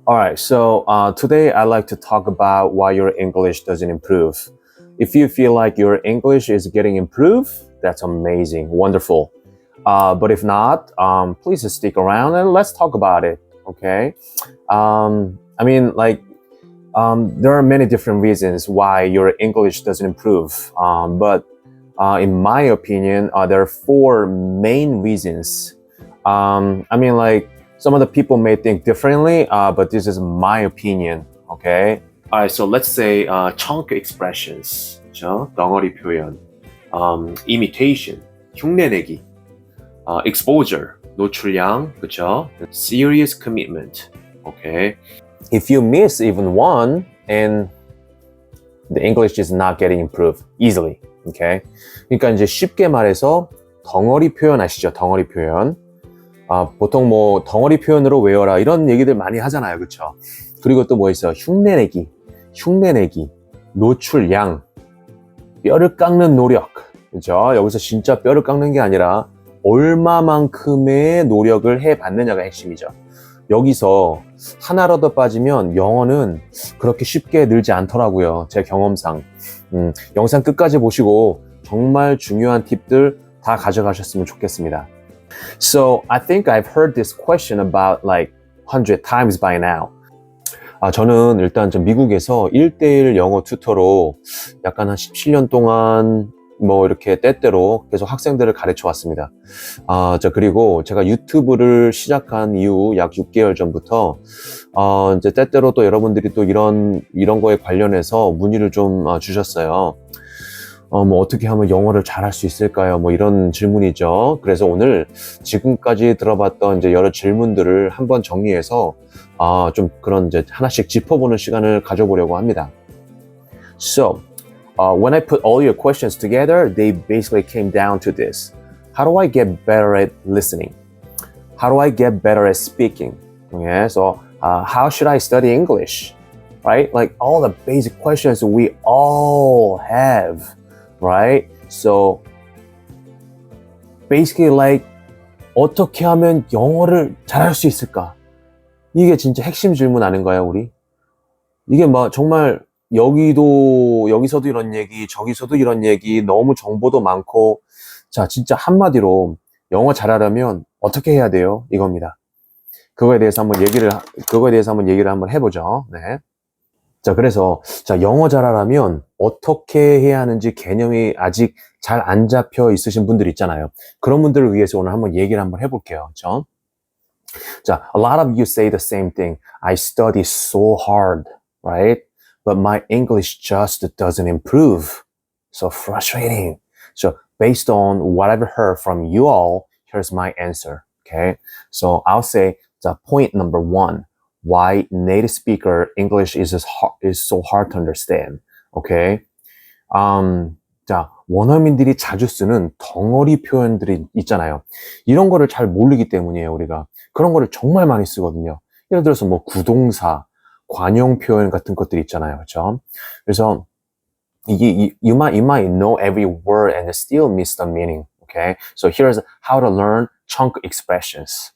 All right, so today I'd like to talk about why your English doesn't improve. If you feel like your English is getting improved, that's amazing, wonderful. But if not, please stick around and let's talk about it, okay? I mean, like, there are many different reasons why your English doesn't improve. But in my opinion, there are four main reasons. Like, some of the people may think differently, but this is my opinion, okay? Alright, so let's say chunk expressions, 그쵸? 덩어리 표현, imitation, 흉내내기, exposure, 노출량, 그쵸? Serious commitment, okay? If you miss even one, and the English is not getting improved easily, okay? 그러니까 이제 쉽게 말해서 덩어리 표현 아시죠? 덩어리 표현. 보통 뭐 덩어리 표현으로 외워라 이런 얘기들 많이 하잖아요, 그렇죠? 그리고 또 뭐 있어? 흉내내기, 노출량, 뼈를 깎는 노력, 그렇죠? 여기서 진짜 뼈를 깎는 게 아니라 얼마만큼의 노력을 해봤느냐가 핵심이죠. 여기서 하나라도 빠지면 영어는 그렇게 쉽게 늘지 않더라고요, 제 경험상. 영상 끝까지 보시고 정말 중요한 팁들 다 가져가셨으면 좋겠습니다. So I think I've heard this question about like 100 times by now. 저는 일단 좀 미국에서 1대1 영어 튜터로 약간 한 17년 동안 뭐 이렇게 때때로 계속 학생들을 가르쳐 왔습니다. 그리고 제가 유튜브를 시작한 이후 약 6개월 전부터 이제 때때로 또 여러분들이 또 이런 거에 관련해서 문의를 좀 주셨어요. 뭐 어떻게 하면 영어를 잘할 수 있을까요? 뭐 이런 질문이죠. 그래서 오늘 지금까지 들어봤던 이제 여러 질문들을 한번 정리해서 좀 그런 이제 하나씩 짚어보는 시간을 가져보려고 합니다. So, when I put all your questions together, they basically came down to this. How do I get better at listening? How do I get better at speaking? Okay, so how should I study English? Right? Like all the basic questions we all have. Right? So basically like 어떻게 하면 영어를 잘할 수 있을까? 이게 진짜 핵심 질문 아닌가요, 우리? 이게 막 정말 여기서도 이런 얘기, 저기서도 이런 얘기, 너무 정보도 많고, 자, 진짜 한마디로 영어 잘하려면 어떻게 해야 돼요? 이겁니다. 그거에 대해서 한번 얘기를 한번 해보죠. 네. 자, 그래서, 영어 잘하려면 어떻게 해야 하는지 개념이 아직 잘 안 잡혀 있으신 분들 있잖아요. 그런 분들을 위해서 오늘 한번 얘기를 한번 해볼게요. 그렇죠? 자, a lot of you say the same thing. I study so hard, right? But my English just doesn't improve. So frustrating. So based on what I've heard from you all, here's my answer. Okay. So I'll say the point number one, why native speaker English is so hard to understand. Okay. 자, 원어민들이 자주 쓰는 덩어리 표현들이 있잖아요. 이런 거를 잘 모르기 때문이에요, 우리가. 그런 거를 정말 많이 쓰거든요. 예를 들어서 뭐 구동사, 관용 표현 같은 것들이 있잖아요. 그렇죠? 그래서 you might know every word and still miss the meaning. Okay? So here's how to learn chunk expressions.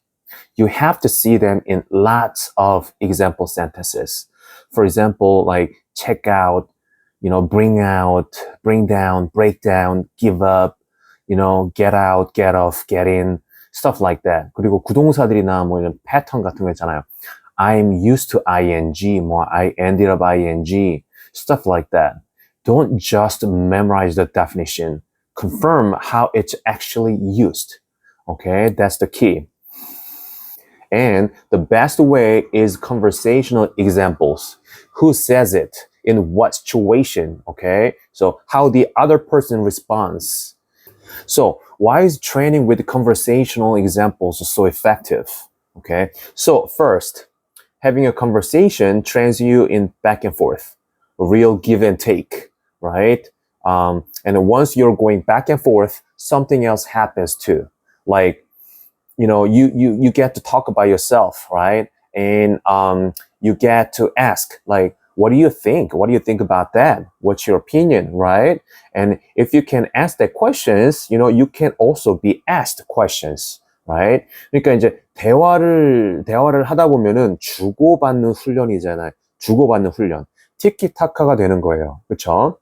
You have to see them in lots of example sentences. For example, like check out, bring out, bring down, break down, give up, get out, get off, get in, stuff like that. 그리고 구동사들이나 뭐 이런 패턴 같은 거 있잖아요. I'm used to ing, 뭐 I ended up ing, stuff like that. Don't just memorize the definition. Confirm how it's actually used. Okay, that's the key. And the best way is conversational examples. Who says it? In what situation? Okay, so how the other person responds. So why is training with conversational examples so effective? Okay, so first, having a conversation trains you in back and forth, real give and take, right? And once you're going back and forth, something else happens too. Like, you get to talk about yourself, right? And you get to ask, like, what do you think? What do you think about that? What's your opinion, right? And if you can ask that questions, you can also be asked questions, right? 그러니까 이제 대화를 하다 보면은 주고받는 훈련이잖아요. 주고받는 훈련. 티키타카가 되는 거예요. 그쵸?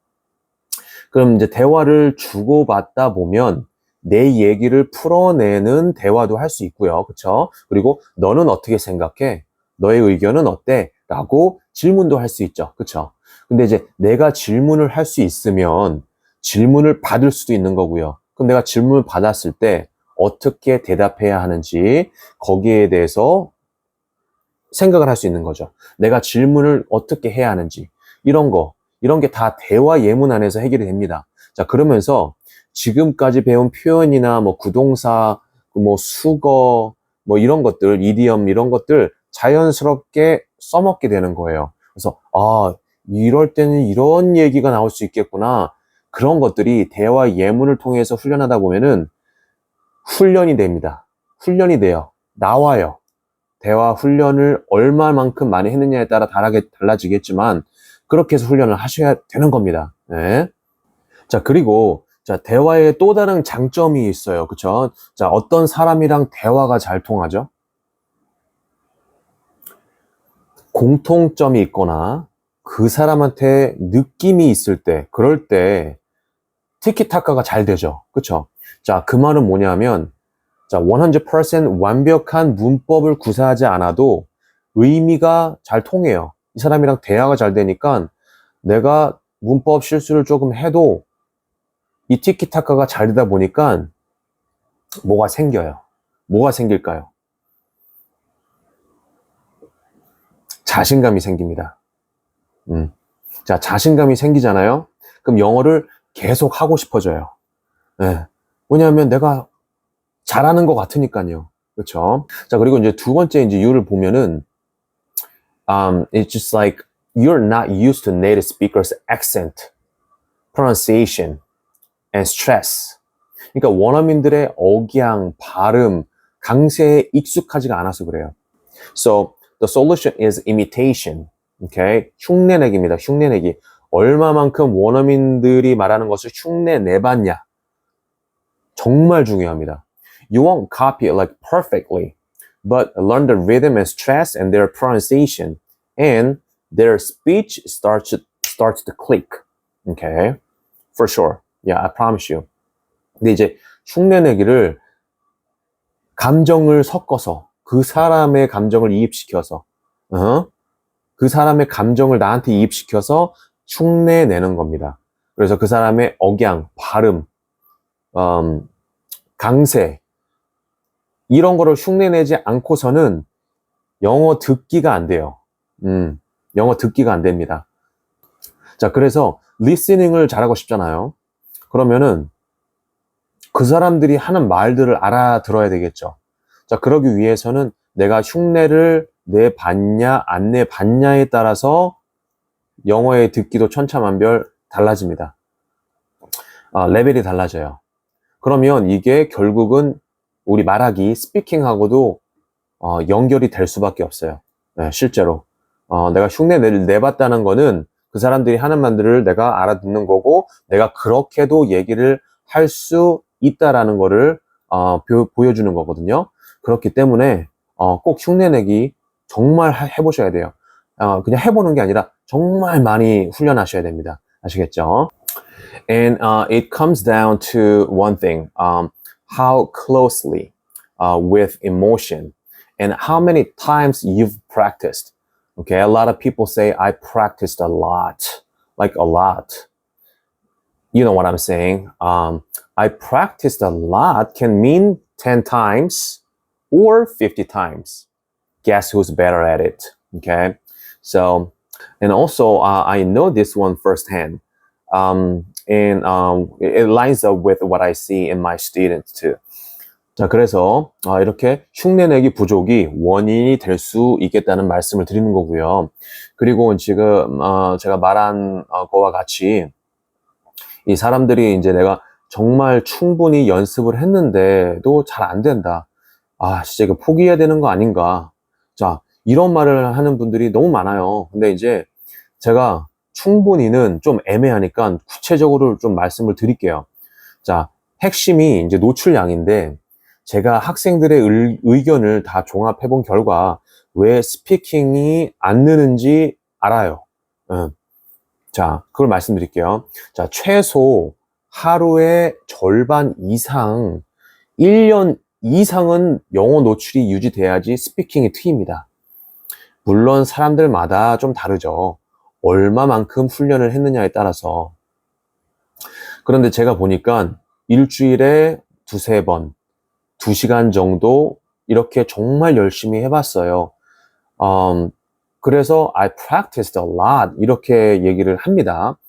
그럼 이제 대화를 주고받다 보면 내 얘기를 풀어내는 대화도 할 수 있고요. 그쵸? 그리고 너는 어떻게 생각해? 너의 의견은 어때? 라고 질문도 할 수 있죠. 그쵸? 근데 이제 내가 질문을 할 수 있으면 질문을 받을 수도 있는 거고요. 그럼 내가 질문을 받았을 때 어떻게 대답해야 하는지 거기에 대해서 생각을 할 수 있는 거죠. 내가 질문을 어떻게 해야 하는지 이런 게 다 대화 예문 안에서 해결이 됩니다. 자, 그러면서 지금까지 배운 표현이나 뭐 구동사, 뭐 수거, 뭐 이런 것들, 이디엄 이런 것들 자연스럽게 써먹게 되는 거예요. 그래서 아, 이럴 때는 이런 얘기가 나올 수 있겠구나. 그런 것들이 대화 예문을 통해서 훈련하다 보면은 훈련이 됩니다. 훈련이 돼요. 나와요. 대화 훈련을 얼마만큼 많이 했느냐에 따라 달라지겠지만 그렇게 해서 훈련을 하셔야 되는 겁니다. 네. 자, 그리고 자, 대화에 또 다른 장점이 있어요. 그쵸? 자, 어떤 사람이랑 대화가 잘 통하죠? 공통점이 있거나 그 사람한테 느낌이 있을 때, 그럴 때 티키타카가 잘 되죠. 그쵸? 자, 그 말은 뭐냐면 자, 100% 완벽한 문법을 구사하지 않아도 의미가 잘 통해요. 이 사람이랑 대화가 잘 되니까 내가 문법 실수를 조금 해도 이 티키타카가 잘 되다 보니까 뭐가 생겨요. 뭐가 생길까요? 자신감이 생깁니다. 자, 자신감이 생기잖아요? 그럼 영어를 계속 하고 싶어져요. 네. 왜냐하면 내가 잘하는 것 같으니까요. 그렇죠? 자, 그리고 이제 두 번째 이제 이유를 보면은 it's just like you're not used to native speakers' accent, pronunciation, and stress. 그러니까 원어민들의 억양, 발음, 강세에 익숙하지가 않아서 그래요. So the solution is imitation. Okay? 흉내내기입니다. 흉내내기. 얼마만큼 원어민들이 말하는 것을 흉내내봤냐. 정말 중요합니다. You won't copy it like perfectly, but learn the rhythm and stress and their pronunciation, and their speech starts to click. Okay? For sure. Yeah, I promise you. 근데 이제 흉내내기를 감정을 섞어서 그 사람의 감정을 이입시켜서 그 사람의 감정을 나한테 이입시켜서 흉내내는 겁니다. 그래서 그 사람의 억양, 발음, 강세 이런 거를 흉내내지 않고서는 영어 듣기가 안 돼요. 영어 듣기가 안 됩니다. 자, 그래서 리스닝을 잘하고 싶잖아요. 그러면은 그 사람들이 하는 말들을 알아들어야 되겠죠. 자, 그러기 위해서는 내가 흉내를 내봤냐, 안 내봤냐에 따라서 영어의 듣기도 천차만별 달라집니다. 레벨이 달라져요. 그러면 이게 결국은 우리 말하기, 스피킹하고도 연결이 될 수밖에 없어요. 네, 실제로. 내가 흉내를 내봤다는 거는 그 사람들이 하는 말들을 내가 알아듣는 거고 내가 그렇게도 얘기를 할 수 있다라는 거를 보여주는 거거든요. 그렇기 때문에 꼭 흉내내기 정말 해보셔야 돼요. 그냥 해보는 게 아니라 정말 많이 훈련하셔야 됩니다. 아시겠죠? And it comes down to one thing, how closely with emotion and how many times you've practiced. Okay, a lot of people say, I practiced a lot, like a lot. You know what I'm saying? I practiced a lot can mean 10 times or 50 times. Guess who's better at it? Okay, so, and also I know this one firsthand. And it lines up with what I see in my students too. 자, 그래서 이렇게 흉내내기 부족이 원인이 될 수 있겠다는 말씀을 드리는 거고요. 그리고 지금 제가 말한 거와 같이 이 사람들이 이제 내가 정말 충분히 연습을 했는데도 잘 안 된다. 진짜 이거 포기해야 되는 거 아닌가. 자, 이런 말을 하는 분들이 너무 많아요. 근데 이제 제가 충분히는 좀 애매하니까 구체적으로 좀 말씀을 드릴게요. 자, 핵심이 이제 노출량인데, 제가 학생들의 의견을 다 종합해본 결과 왜 스피킹이 안 느는지 알아요. 자, 그걸 말씀드릴게요. 자, 최소 하루의 절반 이상, 1년 이상은 영어 노출이 유지돼야지 스피킹이 트입니다. 물론 사람들마다 좀 다르죠. 얼마만큼 훈련을 했느냐에 따라서. 그런데 제가 보니까 일주일에 두세 번, 2시간 정도 이렇게 정말 열심히 해봤어요. 그래서 I practiced a lot 이렇게 얘기를 합니다.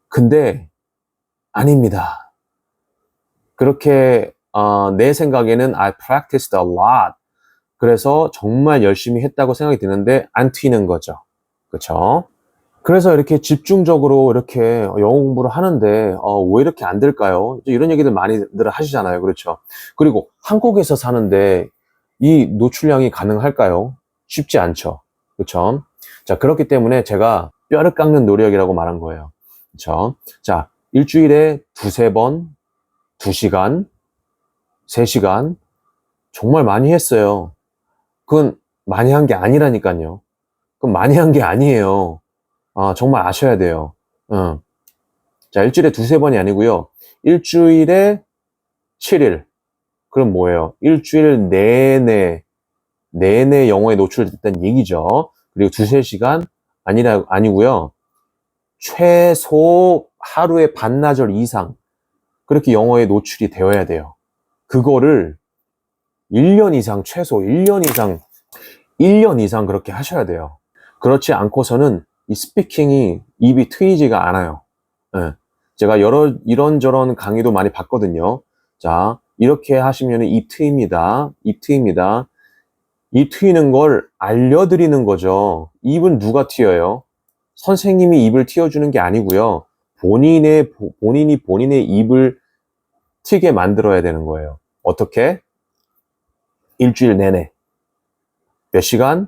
근데 아닙니다. 그렇게 내 생각에는 I practiced a lot 그래서 정말 열심히 했다고 생각이 드는데 안 튀는 거죠. 그렇죠? 그래서 이렇게 집중적으로 이렇게 영어 공부를 하는데 왜 이렇게 안 될까요? 이런 얘기들 많이들 하시잖아요. 그렇죠? 그리고 한국에서 사는데 이 노출량이 가능할까요? 쉽지 않죠. 그렇죠? 자, 그렇기 때문에 제가 뼈를 깎는 노력이라고 말한 거예요. 그렇죠? 자, 일주일에 두세 번, 2시간, 3시간 정말 많이 했어요. 그건 많이 한 게 아니라니까요. 그건 많이 한 게 아니에요. 정말 아셔야 돼요. 자, 일주일에 두세 번이 아니고요. 일주일에 7일. 그럼 뭐예요? 일주일 내내 영어에 노출됐다는 얘기죠. 그리고 두세 시간 아니고요. 최소 하루에 반나절 이상 그렇게 영어에 노출이 되어야 돼요. 그거를 1년 이상, 최소 1년 이상 그렇게 하셔야 돼요. 그렇지 않고서는 이 스피킹이 입이 트이지가 않아요. 네. 제가 이런저런 강의도 많이 봤거든요. 자, 이렇게 하시면 입 트입니다. 입 트입니다. 입 트이는 걸 알려드리는 거죠. 입은 누가 튀어요? 선생님이 입을 튀어주는 게 아니고요. 본인이 본인의 입을 튀게 만들어야 되는 거예요. 어떻게? 일주일 내내. 몇 시간?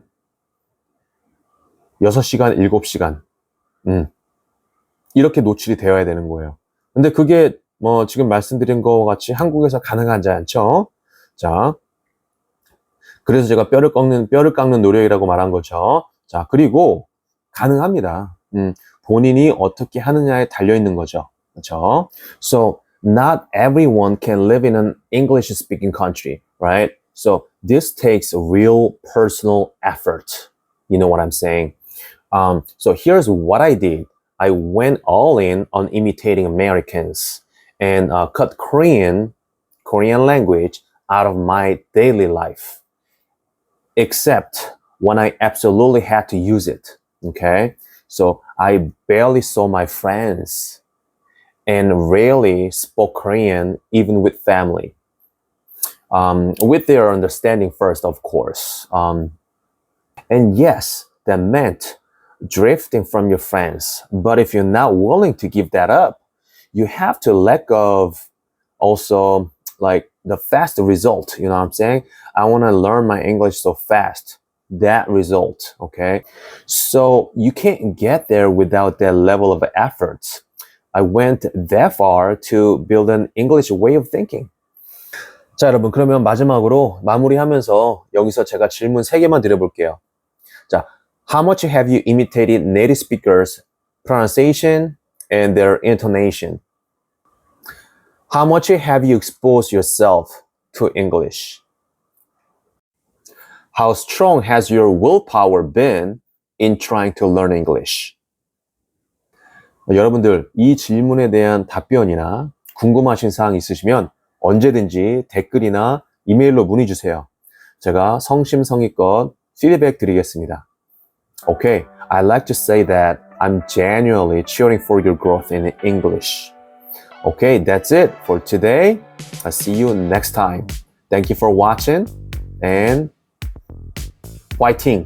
6시간, 7시간. 이렇게 노출이 되어야 되는 거예요. 근데 그게 뭐 지금 말씀드린 것 같이 한국에서 가능하지 않죠? 자, 그래서 제가 뼈를 깎는 노력이라고 말한 거죠. 자, 그리고 가능합니다. 본인이 어떻게 하느냐에 달려 있는 거죠. 그렇죠? So, not everyone can live in an English speaking country, right? So, this takes a real personal effort. You know what I'm saying? So here's what I did. I went all in on imitating Americans and cut Korean language out of my daily life, except when I absolutely had to use it. Okay, so I barely saw my friends and rarely spoke Korean, even with family. With their understanding first, of course. And yes, that meant drifting from your friends. But if you're not willing to give that up, you have to let go of also like the fast result. You know what I'm saying? I want to learn my English so fast. That result, okay? So you can't get there without that level of effort. I went that far to build an English way of thinking. 자, 여러분, 그러면 마지막으로 마무리하면서 여기서 제가 질문 3개만 드려볼게요. 자, how much have you imitated native speakers' pronunciation and their intonation? How much have you exposed yourself to English? How strong has your willpower been in trying to learn English? 여러분들, 이 질문에 대한 답변이나 궁금하신 사항 있으시면 언제든지 댓글이나 이메일로 문의 주세요. 제가 성심성의껏 피드백 드리겠습니다. Okay, I'd like to say that I'm genuinely cheering for your growth in English. Okay, that's it for today. I'll see you next time. Thank you for watching and fighting!